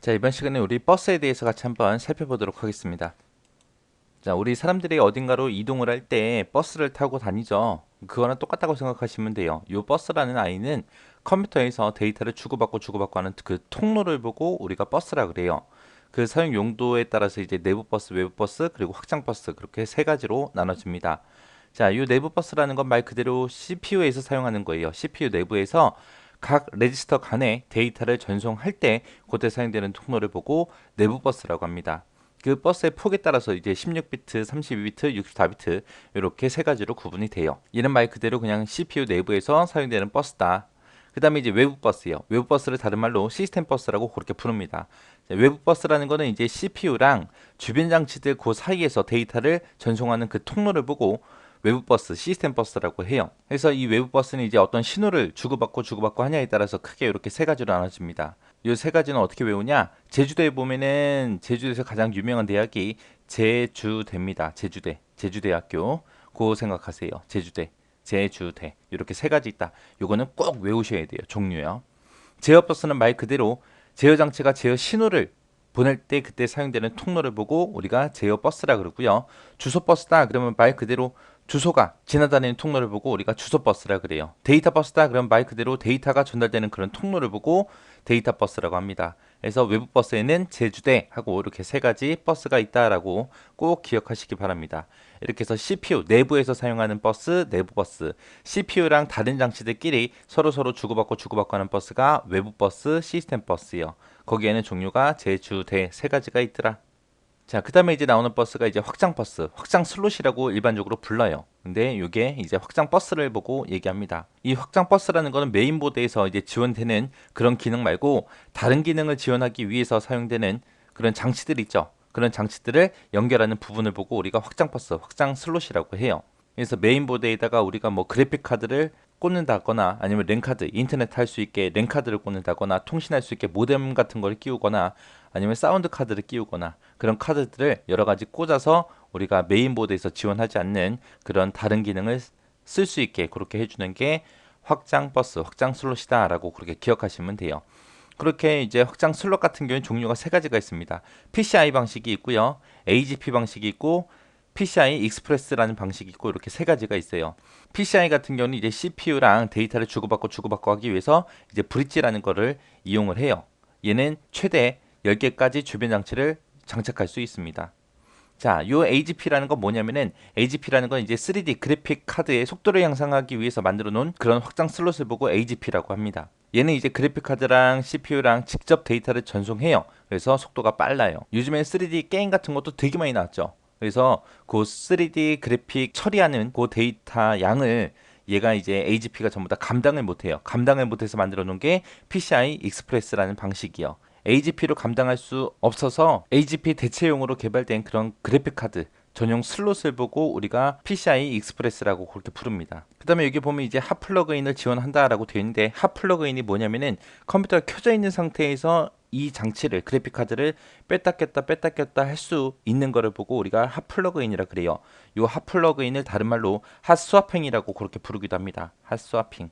자, 이번 시간에 우리 버스에 대해서 같이 한번 살펴보도록 하겠습니다. 자, 우리 사람들이 어딘가로 이동을 할 때 버스를 타고 다니죠. 그거랑 똑같다고 생각하시면 돼요. 이 버스라는 아이는 컴퓨터에서 데이터를 주고받고 하는 그 통로를 보고 우리가 버스라 그래요. 그 사용 용도에 따라서 이제 내부 버스, 외부 버스, 그리고 확장 버스 그렇게 세 가지로 나눠집니다. 자, 이 내부 버스라는 건 말 그대로 CPU에서 사용하는 거예요. CPU 내부에서 각 레지스터 간에 데이터를 전송할 때 그때 사용되는 통로를 보고 내부 버스라고 합니다. 그 버스의 폭에 따라서 이제 16비트, 32비트, 64비트 이렇게 세 가지로 구분이 돼요. 이는 말 그대로 그냥 CPU 내부에서 사용되는 버스다. 그 다음에 이제 외부 버스예요. 외부 버스를 다른 말로 시스템 버스라고 그렇게 부릅니다. 외부 버스라는 거는 이제 CPU랑 주변 장치들 그 사이에서 데이터를 전송하는 그 통로를 보고 외부 버스, 시스템 버스라고 해요. 그래서 이 외부 버스는 이제 어떤 신호를 주고받고 하냐에 따라서 크게 이렇게 세 가지로 나눠집니다. 이 세 가지는 어떻게 외우냐? 제주도에 보면은 제주도에서 가장 유명한 대학이 제주대입니다. 제주대학교. 그거 생각하세요. 제주대, 제주대. 이렇게 세 가지 있다. 요거는 꼭 외우셔야 돼요. 종류요. 제어 버스는 말 그대로 제어 장치가 제어 신호를 보낼 때 그때 사용되는 통로를 보고 우리가 제어 버스라 그러고요. 주소 버스다 그러면 말 그대로 주소가 지나다니는 통로를 보고 우리가 주소 버스라 그래요. 데이터 버스다 그러면 말 그대로 데이터가 전달되는 그런 통로를 보고 데이터 버스라고 합니다. 그래서 외부 버스에는 제주대하고 이렇게 세 가지 버스가 있다라고 꼭 기억하시기 바랍니다. 이렇게 해서 CPU 내부에서 사용하는 버스, 내부 버스, CPU랑 다른 장치들끼리 서로 주고받고 하는 버스가 외부 버스, 시스템 버스요. 거기에는 종류가 제주, 대 세 가지가 있더라. 자, 그 다음에 이제 나오는 버스가 이제 확장 버스, 확장 슬롯이라고 일반적으로 불러요. 근데 이게 이제 확장 버스를 보고 얘기합니다. 이 확장 버스라는 거는 메인보드에서 이제 지원되는 그런 기능 말고 다른 기능을 지원하기 위해서 사용되는 그런 장치들 있죠. 그런 장치들을 연결하는 부분을 보고 우리가 확장 버스, 확장 슬롯이라고 해요. 그래서 메인보드에다가 우리가 뭐 그래픽 카드를 꽂는다거나 아니면 랜카드, 인터넷 할 수 있게 랜카드를 꽂는다거나 통신할 수 있게 모뎀 같은 걸 끼우거나 아니면 사운드 카드를 끼우거나 그런 카드들을 여러 가지 꽂아서 우리가 메인보드에서 지원하지 않는 그런 다른 기능을 쓸 수 있게 그렇게 해주는 게 확장 버스, 확장 슬롯이다라고 그렇게 기억하시면 돼요. 그렇게 이제 확장 슬롯 같은 경우는 종류가 세 가지가 있습니다. PCI 방식이 있고요. AGP 방식이 있고 PCI 익스프레스라는 방식이 있고 이렇게 세 가지가 있어요. PCI 같은 경우는 이제 CPU랑 데이터를 주고받고 하기 위해서 이제 브릿지라는 거를 이용을 해요. 얘는 최대 10개까지 주변 장치를 장착할 수 있습니다. 자, 요 AGP라는 건 뭐냐면은 AGP라는 건 이제 3D 그래픽 카드의 속도를 향상하기 위해서 만들어 놓은 그런 확장 슬롯을 보고 AGP라고 합니다. 얘는 이제 그래픽 카드랑 CPU랑 직접 데이터를 전송해요. 그래서 속도가 빨라요. 요즘엔 3D 게임 같은 것도 되게 많이 나왔죠. 그래서 그 3D 그래픽 처리하는 그 데이터 양을 얘가 이제 AGP가 전부 다 감당을 못해요. 감당을 못해서 만들어 놓은 게 PCI 익스프레스라는 방식이요. AGP로 감당할 수 없어서 AGP 대체용으로 개발된 그런 그래픽 카드 전용 슬롯을 보고 우리가 PCI 익스프레스라고 그렇게 부릅니다. 그 다음에 여기 보면 이제 핫 플러그인을 지원한다라고 되어 있는데 핫 플러그인이 뭐냐면은 컴퓨터가 켜져 있는 상태에서 이 장치를 그래픽 카드를 뺐다 꼈다 할 수 있는 거를 보고 우리가 핫 플러그인이라 그래요. 이 핫 플러그인을 다른 말로 핫 스와핑이라고 그렇게 부르기도 합니다. 핫 스와핑.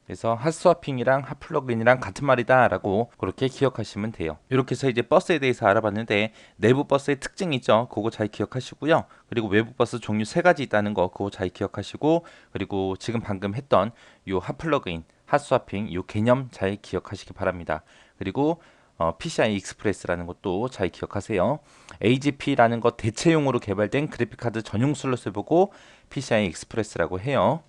그래서 핫스와핑이랑 핫플러그인이랑 같은 말이다라고 그렇게 기억하시면 돼요. 이렇게 해서 이제 버스에 대해서 알아봤는데 내부 버스의 특징이 있죠. 그거 잘 기억하시고요. 그리고 외부 버스 종류 세 가지 있다는 거 그거 잘 기억하시고 그리고 지금 방금 했던 요 핫플러그인, 핫스와핑 요 개념 잘 기억하시기 바랍니다. 그리고 PCI 익스프레스라는 것도 잘 기억하세요. AGP라는 것 대체용으로 개발된 그래픽카드 전용 슬롯을 보고 PCI 익스프레스라고 해요.